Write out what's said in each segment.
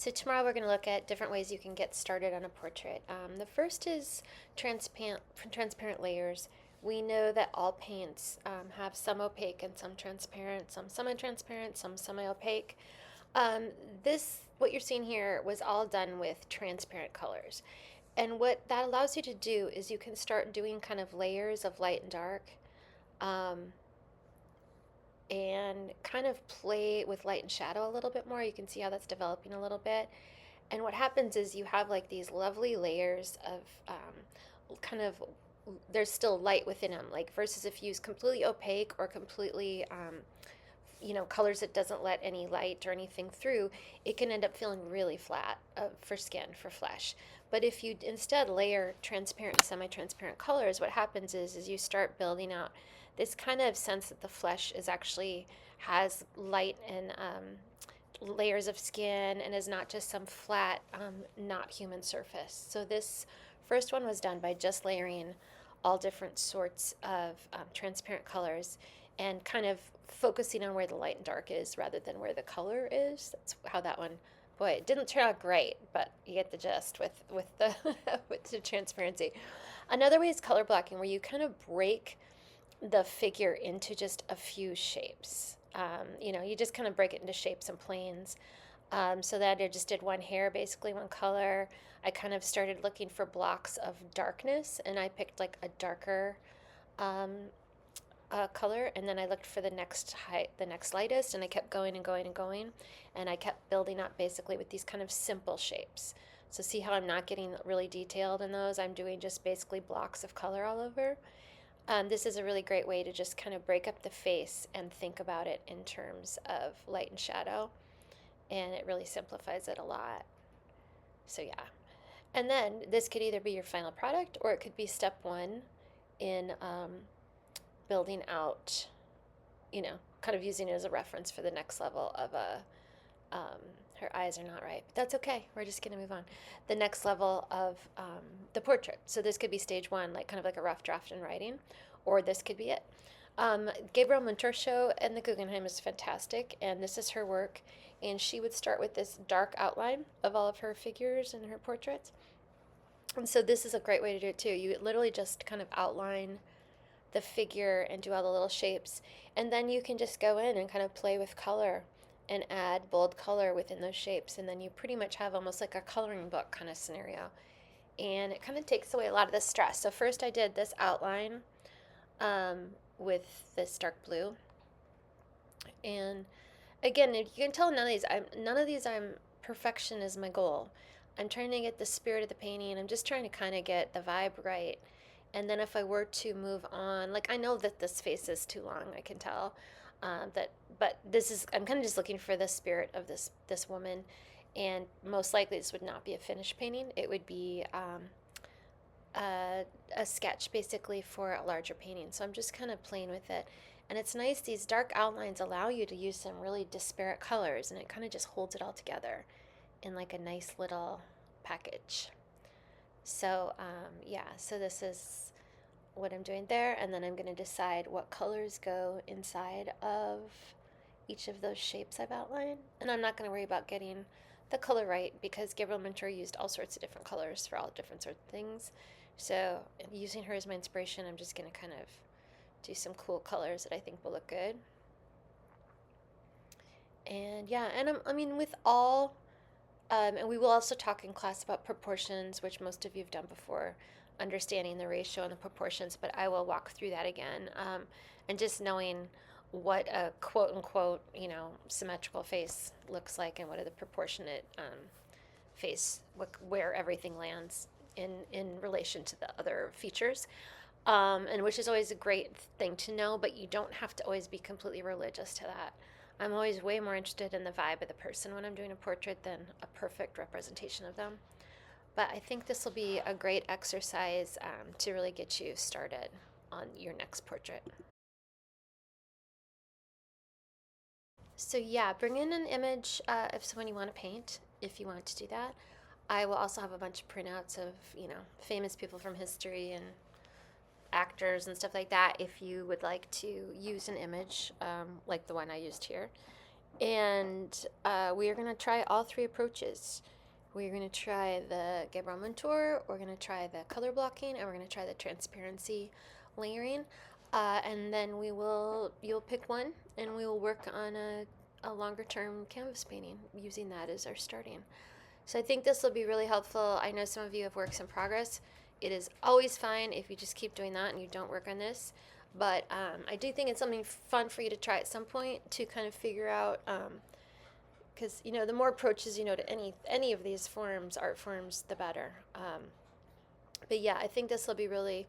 So tomorrow we're going to look at different ways you can get started on a portrait. The first is transparent layers. We know that all paints have some opaque and some transparent, some semi-transparent, some semi-opaque. Um, what you're seeing here, was all done with transparent colors. And what that allows you to do is you can start doing kind of layers of light and dark. Um, and kind of play with light and shadow a little bit more. You can see how that's developing a little bit. And what happens is you have like these lovely layers of kind of, there's still light within them, like versus if you use completely opaque or completely, colors that doesn't let any light or anything through, it can end up feeling really flat for skin, for flesh. But if you instead layer transparent and semi-transparent colors, what happens is you start building out this kind of sense that the flesh is actually has light and layers of skin and is not just some flat, not human surface. So this first one was done by just layering all different sorts of transparent colors and kind of focusing on where the light and dark is rather than where the color is. That's how that one, boy, it didn't turn out great, but you get the gist with the with the transparency. Another way is color blocking, where you kind of break the figure into just a few shapes. You just kind of break it into shapes and planes. So that I just did one hair, basically one color. I kind of started looking for blocks of darkness, and I picked like a darker um, color, and then I looked for the next lightest, and I kept going and going and going, and I kept building up basically with these kind of simple shapes. So see how I'm not getting really detailed in those? I'm doing just basically blocks of color all over. This is a really great way to just kind of break up the face and think about it in terms of light and shadow, and it really simplifies it a lot. So yeah. And then this could either be your final product, or it could be step one in building out, kind of using it as a reference for the next level of her eyes are not right, but that's okay. We're just going to move on. The next level of the portrait. So this could be stage one, like kind of like a rough draft in writing, or this could be it. Gabriele Munter show in the Guggenheim is fantastic, and this is her work. And she would start with this dark outline of all of her figures and her portraits. And so this is a great way to do it too. You literally just kind of outline the figure and do all the little shapes. And then you can just go in and kind of play with color and add bold color within those shapes. And then you pretty much have almost like a coloring book kind of scenario. And it kind of takes away a lot of the stress. So first I did this outline with this dark blue. And again, you can tell none of these I'm perfection is my goal. I'm trying to get the spirit of the painting. I'm just trying to kind of get the vibe right. And then if I were to move on, like I know that this face is too long, I can tell but I'm kind of just looking for the spirit of this woman, and most likely this would not be a finished painting. It would be a sketch basically for a larger painting. So I'm just kind of playing with it. And it's nice, these dark outlines allow you to use some really disparate colors, and it kind of just holds it all together in like a nice little package. So so this is what I'm doing there, and then I'm going to decide what colors go inside of each of those shapes I've outlined. And I'm not going to worry about getting the color right, because Gabriele Munter used all sorts of different colors for all different sorts of things. So using her as my inspiration, I'm just going to kind of do some cool colors that I think will look good. And yeah, and I mean with all, and we will also talk in class about proportions, which most of you have done before, understanding the ratio and the proportions, but I will walk through that again. And just knowing what a quote unquote, symmetrical face looks like, and what are the proportionate face, where everything lands in relation to the other features. And which is always a great thing to know, but you don't have to always be completely religious to that. I'm always way more interested in the vibe of the person when I'm doing a portrait than a perfect representation of them. But I think this will be a great exercise to really get you started on your next portrait. So yeah, bring in an image of someone you want to paint, if you want to do that. I will also have a bunch of printouts of, famous people from history and actors and stuff like that, if you would like to use an image like the one I used here. And we are going to try all three approaches. We're going to try the Gabriele Munter, we're going to try the color blocking, and we're going to try the transparency layering. And then you'll pick one, and we will work on a longer term canvas painting using that as our starting. So I think this will be really helpful. I know some of you have works in progress. It is always fine if you just keep doing that and you don't work on this. But I do think it's something fun for you to try at some point to kind of figure out, because the more approaches to any of these forms, art forms, the better. But yeah, I think this will be really,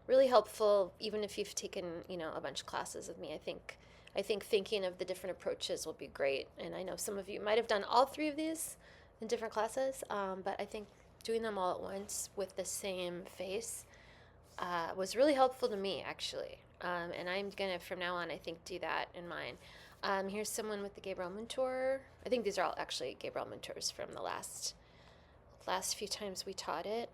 really helpful, even if you've taken a bunch of classes with me. I think thinking of the different approaches will be great, and I know some of you might have done all three of these in different classes, but I think doing them all at once with the same face was really helpful to me, actually. And I'm gonna, from now on, I think, do that in mine. Here's someone with the Gabriele Munter. I think these are all actually Gabriele Munters from the last few times we taught it.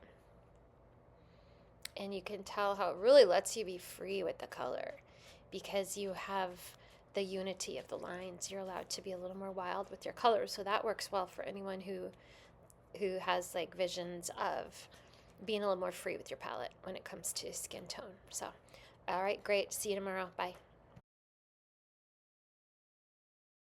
And you can tell how it really lets you be free with the color, because you have the unity of the lines. You're allowed to be a little more wild with your colors, so that works well for anyone who has like visions of being a little more free with your palette when it comes to skin tone. So, all right, great. See you tomorrow. Bye.